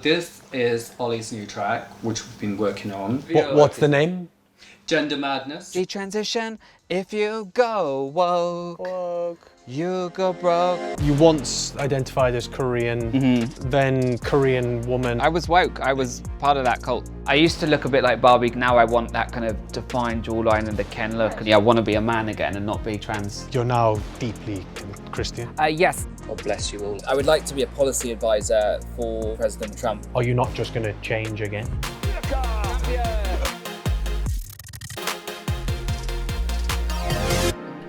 This is Ollie's new track, which we've been working on. What's the name? Gender Madness. Detransition, if you go woke, you go broke. You once identified as Korean, then Korean woman. I was woke, I was part of that cult. I used to look a bit like Barbie, now I want that kind of defined jawline and the Ken look. And yeah, I want to be a man again and not be trans. You're now deeply Christian. Yes. God bless you all. I would like to be a policy advisor for President Trump. Are you not just going to change again?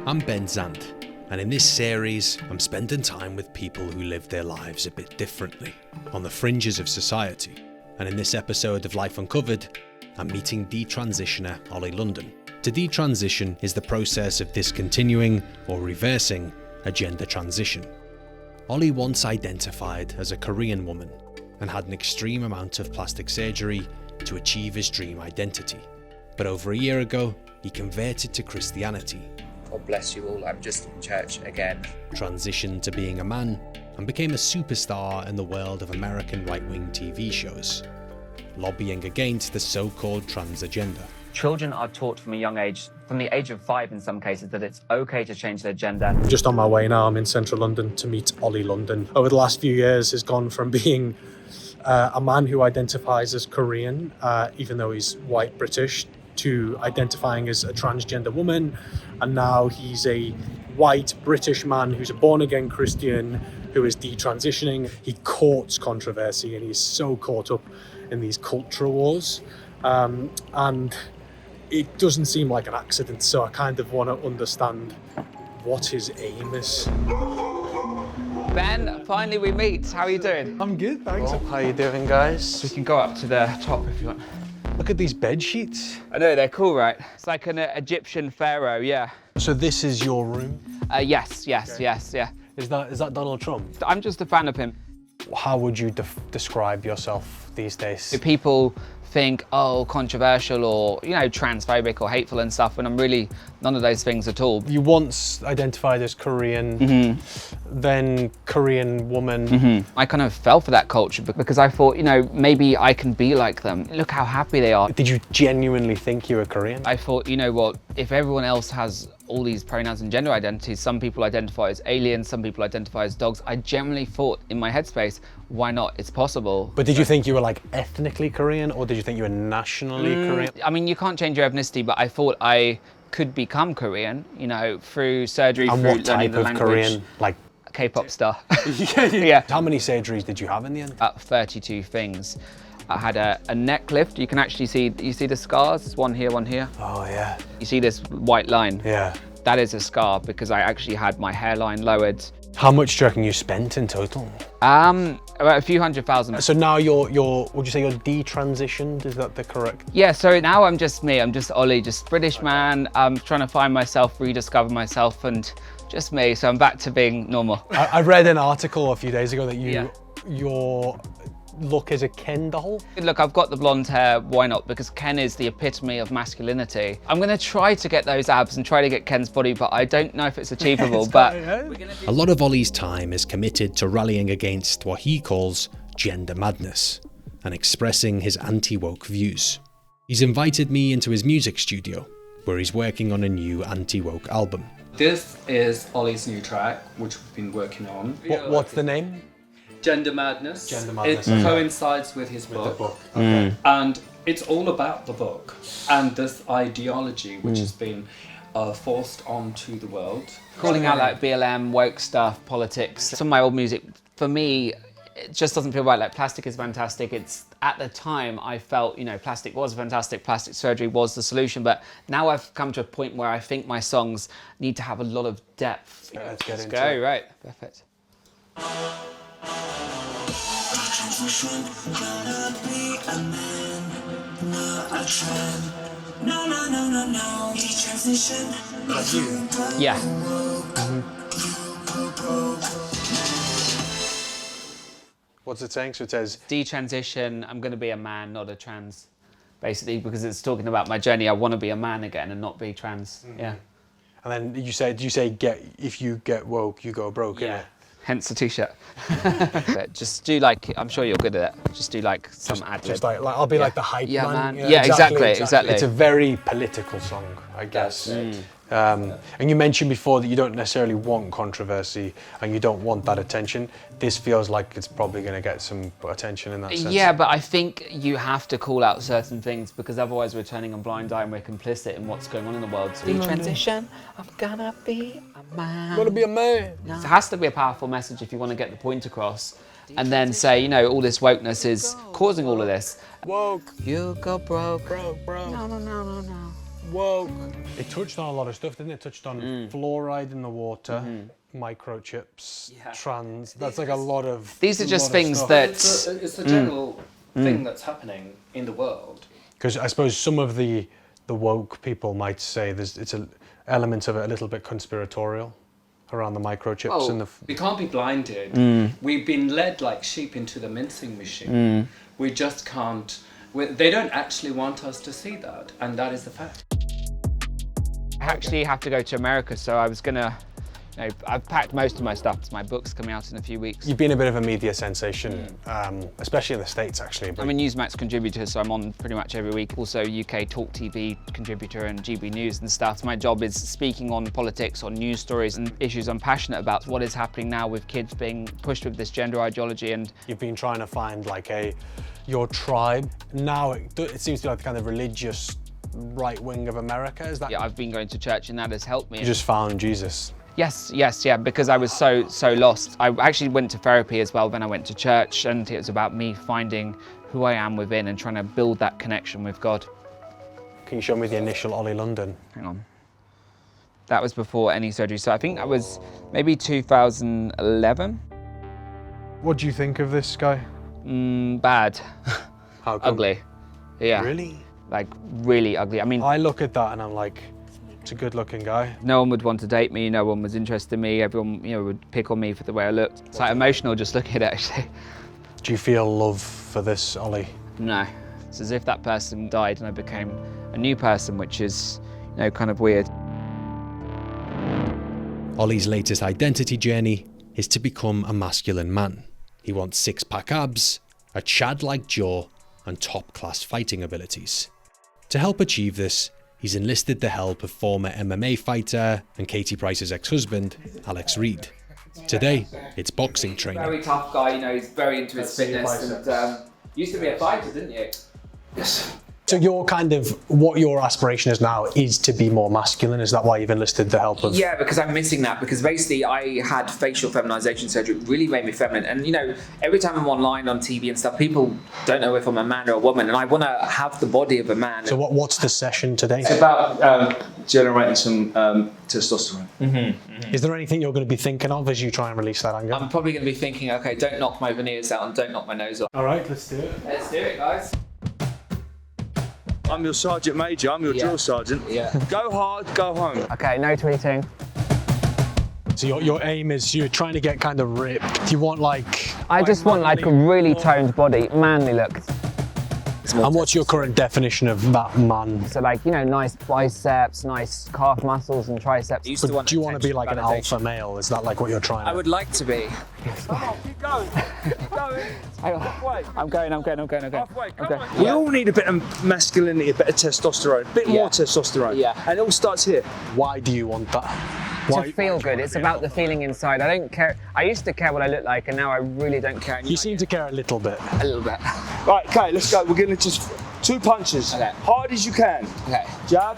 I'm Ben Zand, and in this series, I'm spending time with people who live their lives a bit differently, on the fringes of society. And in this episode of Life Uncovered, I'm meeting detransitioner Ollie London. To detransition is the process of discontinuing or reversing a gender transition. Ollie once identified as a Korean woman and had an extreme amount of plastic surgery to achieve his dream identity. But over a year ago, he converted to Christianity. God bless you all, I'm just in church again. Transitioned to being a man and became a superstar in the world of American right-wing TV shows, lobbying against the so-called trans agenda. Children are taught from a young age, from the age of 5 in some cases, that it's okay to change their gender. I'm just on my way now. I'm in central London to meet Ollie London. Over the last few years, has gone from being a man who identifies as Korean, even though he's white British, to identifying as a transgender woman, and now he's a white British man who's a born-again Christian who is detransitioning. He courts controversy and he's so caught up in these culture wars, and it doesn't seem like an accident, so I kind of want to understand what his aim is. Ben, finally we meet. How are you doing? I'm good, thanks. How are you doing, guys? We can go up to the top if you want. Look at these bed sheets. I know, they're cool, right? It's like an Egyptian pharaoh, yeah. So this is your room? Yes, yeah. Is that Donald Trump? I'm just a fan of him. How would you describe yourself these days? People think, oh, controversial or, you know, transphobic or hateful and stuff, and I'm really none of those things at all. You once identified as Korean, then Korean woman. I kind of fell for that culture because I thought, you know, maybe I can be like them. Look how happy they are. Did you genuinely think you were Korean? I thought, you know what, if everyone else has all these pronouns and gender identities, some people identify as aliens, some people identify as dogs. I generally thought in my headspace, why not? It's possible. But did you think you were like ethnically Korean, or did you think you were nationally Korean? I mean, you can't change your ethnicity, but I thought I could become Korean, you know, through surgery, and through what type learning the of language. Korean? Like K-pop star. yeah. How many surgeries did you have in the end? 32 things. I had a neck lift. You can actually see, you see the scars? There's one here, one here. Oh yeah. You see this white line? Yeah. That is a scar because I actually had my hairline lowered. How much do you reckon you spent in total? About a few $100,000. So now would you say you're detransitioned? Is that the correct? Yeah, so now I'm just me. I'm just Ollie, just British man. I'm trying to find myself, rediscover myself, and just me. So I'm back to being normal. I read an article a few days ago that your look is a Ken doll. Look, I've got the blonde hair, why not? Because Ken is the epitome of masculinity. I'm gonna try to get those abs and try to get Ken's body, but I don't know if it's achievable, A lot of Ollie's time is committed to rallying against what he calls gender madness and expressing his anti-woke views. He's invited me into his music studio, where he's working on a new anti-woke album. This is Ollie's new track, which we've been working on. What's the name? Gender Madness. Gender Madness. It coincides with his book. The book. Okay. And it's all about the book and this ideology which has been forced onto the world. calling out like BLM, woke stuff, politics. Some of my old music, for me, it just doesn't feel right. Like plastic is fantastic. It's at the time I felt, you know, plastic was fantastic. Plastic surgery was the solution. But now I've come to a point where I think my songs need to have a lot of depth. Let's get into go. it. Right, perfect. Yeah. What's it saying? So it says Detransition, I'm going to be a man, not a trans. Basically, because it's talking about my journey. I want to be a man again and not be trans. Yeah. and then you say, do you say if you get woke, you go broke? Yeah. Hence the t-shirt. But just do like, I'm sure you're good at it. Just do like some ad lib. Just like I'll be like the hype man. Yeah, exactly. It's a very political song, I guess. And you mentioned before that you don't necessarily want controversy and you don't want that attention. This feels like it's probably going to get some attention in that sense. Yeah, but I think you have to call out certain things because otherwise we're turning a blind eye and we're complicit in what's going on in the world. The transition, I'm gonna be a man. Gonna be a man. No. It has to be a powerful message if you want to get the point across. And then say, you know, all this wokeness is causing all of this. Woke. You go broke. Broke. No. Woke. It touched on a lot of stuff, didn't it? It touched on fluoride in the water, microchips, trans. That's like a lot of. These are just things that. It's a general thing that's happening in the world. Because I suppose some of the woke people might say it's an element of it a little bit conspiratorial around the microchips and the. We can't be blinded. We've been led like sheep into the mincing machine. We just can't. They don't actually want us to see that, and that is the fact. I actually have to go to America, so I was gonna, you know, I've packed most of my stuff. My book's coming out in a few weeks. You've been a bit of a media sensation, especially in the States, actually. I'm a Newsmax contributor, so I'm on pretty much every week. Also UK Talk TV contributor and GB News and stuff. My job is speaking on politics, on news stories and issues I'm passionate about. What is happening now with kids being pushed with this gender ideology, and you've been trying to find like your tribe. Now it seems to be like the kind of religious right wing of America, is that? Yeah, I've been going to church and that has helped me. You just found Jesus. Yes, because I was so lost. I actually went to therapy as well when I went to church, and it was about me finding who I am within and trying to build that connection with God. Can you show me the initial Ollie London? Hang on. That was before any surgery, so I think that was maybe 2011. What do you think of this guy? Bad. How come? Ugly. Yeah. Really? Like, really ugly. I mean, I look at that and I'm like, it's a good looking guy. No one would want to date me, no one was interested in me, everyone, you know, would pick on me for the way I looked. It's like emotional just looking at it, actually. Do you feel love for this Ollie? No. It's as if that person died and I became a new person, which is, you know, kind of weird. Ollie's latest identity journey is to become a masculine man. He wants six-pack abs, a Chad-like jaw, and top-class fighting abilities. To help achieve this, he's enlisted the help of former MMA fighter and Katie Price's ex-husband, Alex Reed. Today, it's boxing training. Very tough guy, you know, he's very into his fitness and used to be a fighter, didn't you? Yes. So your kind of, what your aspiration is now is to be more masculine. Is that why you've enlisted the help of? Yeah, because I'm missing that, because basically I had facial feminization surgery. It really made me feminine. And you know, every time I'm online on TV and stuff, people don't know if I'm a man or a woman, and I want to have the body of a man. So what's the session today? It's about generating some testosterone. Is there anything you're going to be thinking of as you try and release that anger? I'm probably going to be thinking, okay, don't knock my veneers out and don't knock my nose off. All right, let's do it. Let's do it, guys. I'm your sergeant major, I'm your drill sergeant. Yeah. Go hard, go home. Okay, no tweeting. So your aim is you're trying to get kind of ripped. Do you want like... I just want like a really toned body, manly look. And what's your current definition of that man? So like, you know, nice biceps, nice calf muscles and triceps. But do you want to be like an alpha male? Is that like what you're trying to... I would like to be. Come on, keep going. Keep going. Halfway. I'm going. Halfway, come on. We all need a bit of masculinity, a bit of testosterone, a bit more testosterone. Yeah. And it all starts here. Why do you want that? To feel good. It's about the feeling inside. I don't care. I used to care what I look like, and now I really don't care. You seem to care a little bit. A little bit. Right, okay, let's go. We're going to just 2 punches. Okay. Hard as you can. Okay. Jab,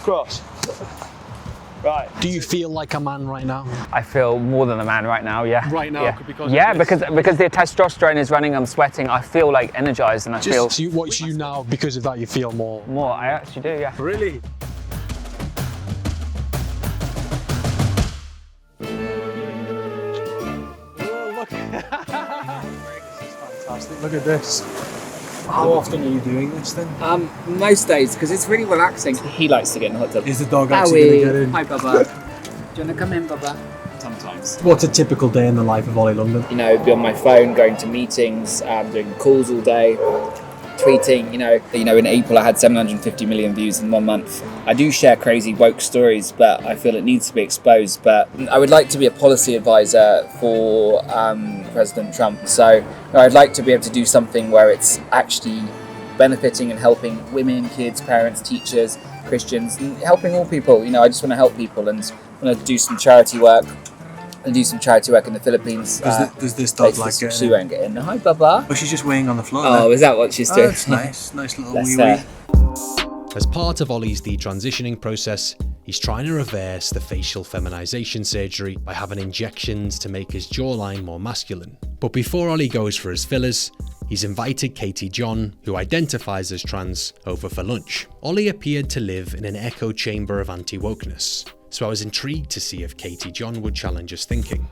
cross. Right. Do you feel like a man right now? I feel more than a man right now, yeah. Right now, yeah. because because the testosterone is running, I'm sweating, I feel like energized and I feel... So what you now, because of that, you feel more... More, I actually do, yeah. Really? Look at this. How often are you doing this then? Most days, because it's really relaxing. He likes to get in the hot tub. Is the dog actually going to get in? Hi, Bubba. Do you want to come in, Bubba? Sometimes. What's a typical day in the life of Ollie London? You know, be on my phone, going to meetings, doing calls all day, tweeting, in April I had 750 million views in 1 month. I do share crazy woke stories, but I feel it needs to be exposed. But I would like to be a policy advisor for President Trump. So I'd like to be able to do something where it's actually benefiting and helping women, kids, parents, teachers, Christians, and helping all people. I just want to help people and want to do some charity work. And do some charity work in the Philippines. Does this dog like it? She won't get in. Hi, Baba. Oh, she's just weighing on the floor. Oh, is that what she's doing? That's nice. Nice little Bless wee her. wee. As part of Ollie's detransitioning process, he's trying to reverse the facial feminization surgery by having injections to make his jawline more masculine. But before Ollie goes for his fillers, he's invited Katie John, who identifies as trans, over for lunch. Ollie appeared to live in an echo chamber of anti-wokeness, so I was intrigued to see if Katie John would challenge his thinking.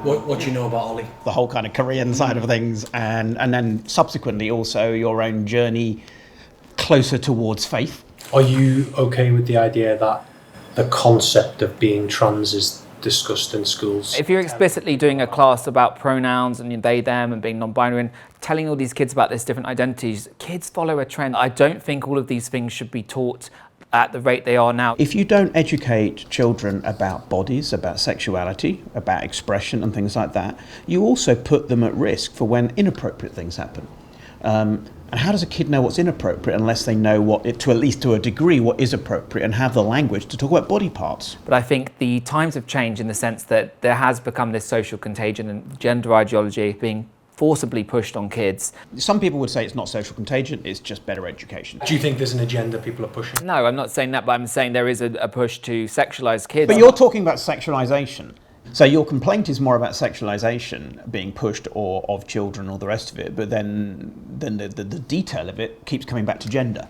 What do you know about Ollie? The whole kind of Korean side of things, and then subsequently also your own journey closer towards faith. Are you okay with the idea that the concept of being trans is discussed in schools? If you're explicitly doing a class about pronouns and they, them and being non-binary and telling all these kids about these different identities, kids follow a trend. I don't think all of these things should be taught at the rate they are now. If you don't educate children about bodies, about sexuality, about expression and things like that, you also put them at risk for when inappropriate things happen. And how does a kid know what's inappropriate unless they know to at least to a degree, what is appropriate and have the language to talk about body parts? But I think the times have changed in the sense that there has become this social contagion and gender ideology being forcibly pushed on kids. Some people would say it's not social contagion, it's just better education. Do you think there's an agenda people are pushing? No, I'm not saying that, but I'm saying there is a push to sexualize kids. But you're talking about sexualization. So your complaint is more about sexualization being pushed or of children or the rest of it, but then the detail of it keeps coming back to gender.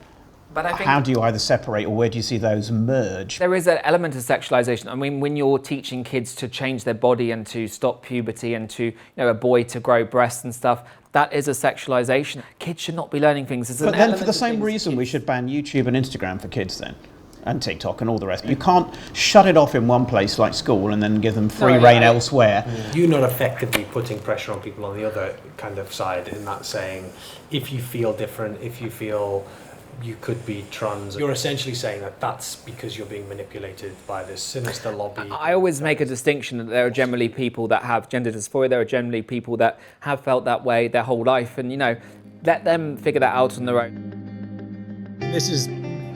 But I think how do you either separate or where do you see those merge? There is an element of sexualization. I mean, when you're teaching kids to change their body and to stop puberty and to, a boy to grow breasts and stuff, that is a sexualization. Kids should not be learning things. But then for the same reason we should ban YouTube and Instagram for kids then, and TikTok and all the rest. You can't shut it off in one place like school and then give them free reign elsewhere. You're not effectively putting pressure on people on the other kind of side in that saying, if you feel different, if you feel you could be trans, you're essentially saying that that's because you're being manipulated by this sinister lobby. I always make a distinction that there are generally people that have gender dysphoria, there are generally people that have felt that way their whole life, and let them figure that out on their own. This is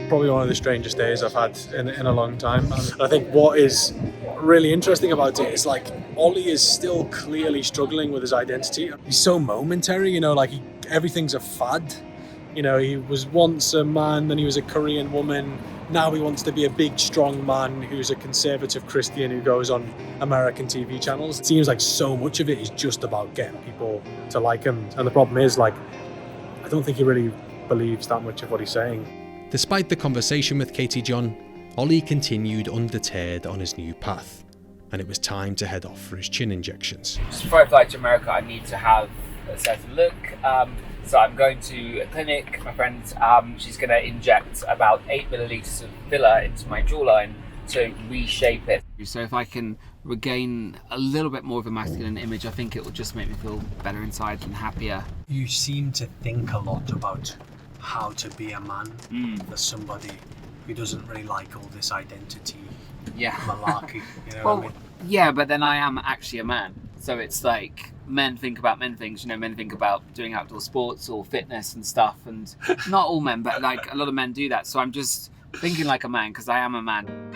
probably one of the strangest days I've had in a long time. And I think what is really interesting about it is Ollie is still clearly struggling with his identity. He's so momentary, everything's a fad. He was once a man, then he was a Korean woman. Now he wants to be a big, strong man who's a conservative Christian who goes on American TV channels. It seems like so much of it is just about getting people to like him. And the problem is, I don't think he really believes that much of what he's saying. Despite the conversation with Katie John, Ollie continued undeterred on his new path, and it was time to head off for his chin injections. Just before I fly to America, I need to have a certain look. So I'm going to a clinic. My friend, she's going to inject about 8 millilitres of filler into my jawline to reshape it. So if I can regain a little bit more of a masculine image, I think it will just make me feel better inside and happier. You seem to think a lot about how to be a man for somebody who doesn't really like all this identity malarkey. What I mean? Yeah, but then I am actually a man. So it's like men think about men things, men think about doing outdoor sports or fitness and stuff, and not all men, but a lot of men do that. So I'm just thinking like a man because I am a man.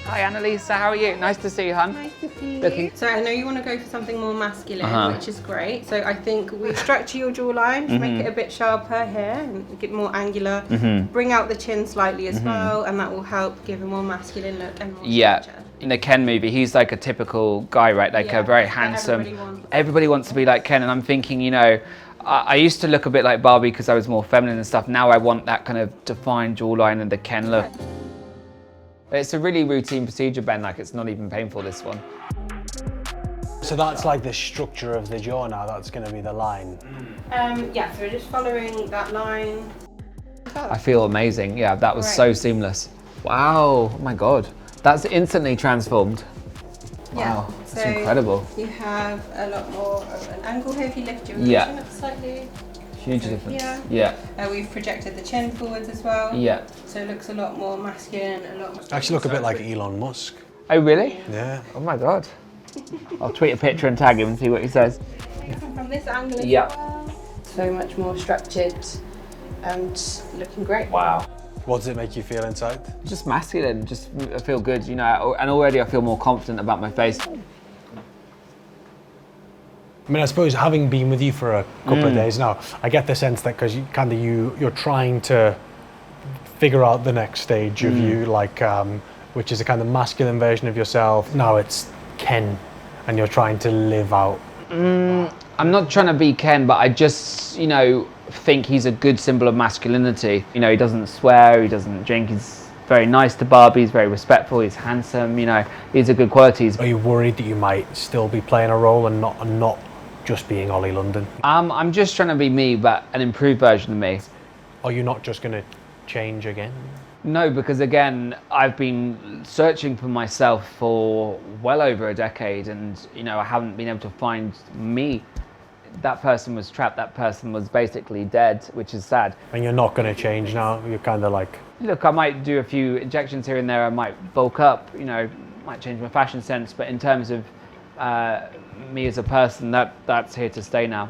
Hi Annalisa, how are you? Nice to see you, hon. Nice to see you. So I know you want to go for something more masculine, which is great. So I think we structure your jawline to make it a bit sharper here and get more angular. Bring out the chin slightly as well, and that will help give a more masculine look and more structure. In the Ken movie, he's like a typical guy, right? A very handsome. Everybody wants to be like Ken, and I'm thinking, I used to look a bit like Barbie because I was more feminine and stuff. Now I want that kind of defined jawline and the Ken look. It's a really routine procedure, Ben, it's not even painful, this one. So that's like the structure of the jaw now, that's going to be the line? Yeah, so we're just following that line. I feel amazing, that was so seamless. Wow, oh my God, that's instantly transformed. Wow, that's incredible. You have a lot more of an angle here if you lift your vision up slightly. Huge difference. Yeah. Yeah. We've projected the chin forwards as well. Yeah. So it looks a lot more masculine, a lot more... Actually look a bit like Elon Musk. Oh, really? Yeah. Oh my God. I'll tweet a picture and tag him and see what he says. From this angle as Yeah. well. So much more structured and looking great. Wow. What does it make you feel inside? Just masculine, just I feel good, you know, and already I feel more confident about my face. I mean, I suppose having been with you for a couple of days now, I get the sense that because you're trying to figure out the next stage of you, like which is a kind of masculine version of yourself. Now it's Ken, and you're trying to live out. I'm not trying to be Ken, but I just, you know, think he's a good symbol of masculinity. You know, he doesn't swear, he doesn't drink, he's very nice to Barbie, he's very respectful, he's handsome, you know, he's a good qualities. Are you worried that you might still be playing a role and not just being Ollie London? I'm just trying to be me, but an improved version of me. Are you not just going to change again? No, because again, I've been searching for myself for well over a decade, and you know, I haven't been able to find me. That person was trapped, that person was basically dead, which is sad. And you're not going to change now? You're kind of like... Look, I might do a few injections here and there, I might bulk up, you know, might change my fashion sense, but in terms of me as a person, that's here to stay now.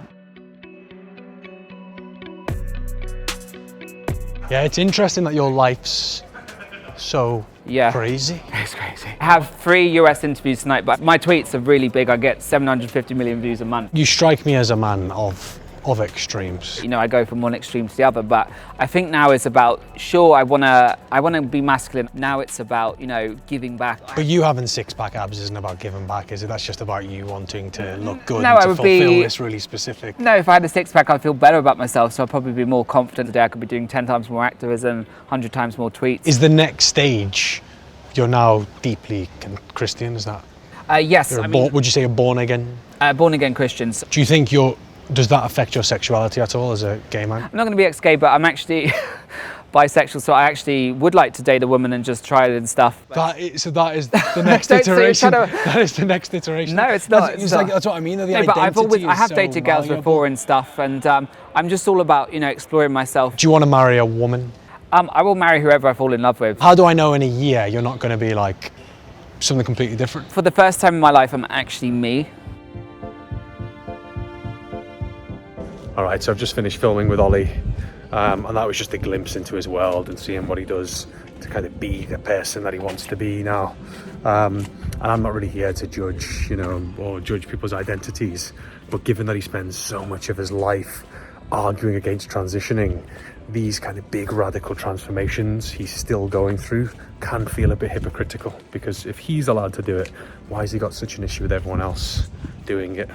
Yeah, it's interesting that your life's so crazy. It's crazy. I have 3 US interviews tonight, but my tweets are really big. I get 750 million views a month. You strike me as a man of extremes. You know, I go from one extreme to the other, but I think now it's about, sure, I wanna be masculine. Now it's about, you know, giving back. But you having six-pack abs isn't about giving back, is it? That's just about you wanting to look good No, and to fulfill this really specific... No, if I had a six-pack, I'd feel better about myself, so I'd probably be more confident today. I could be doing 10 times more activism, 100 times more tweets. Is the next stage, you're now deeply Christian, is that? Yes. Would you say you're born again? Born again Christians. Do you think does that affect your sexuality at all as a gay man? I'm not going to be ex-gay, but I'm actually bisexual, so I actually would like to date a woman and just try it and stuff. So that is the next iteration. That is the next iteration. No, it's not. That's what I mean. No, but I have dated girls before and stuff, and I'm just all about, you know, exploring myself. Do you want to marry a woman? I will marry whoever I fall in love with. How do I know in a year you're not going to be like something completely different? For the first time in my life, I'm actually me. All right, so I've just finished filming with Ollie, and that was just a glimpse into his world and seeing what he does to kind of be the person that he wants to be now. And I'm not really here to judge, you know, or judge people's identities, but given that he spends so much of his life arguing against transitioning, these kind of big radical transformations he's still going through can feel a bit hypocritical, because if he's allowed to do it, why has he got such an issue with everyone else doing it?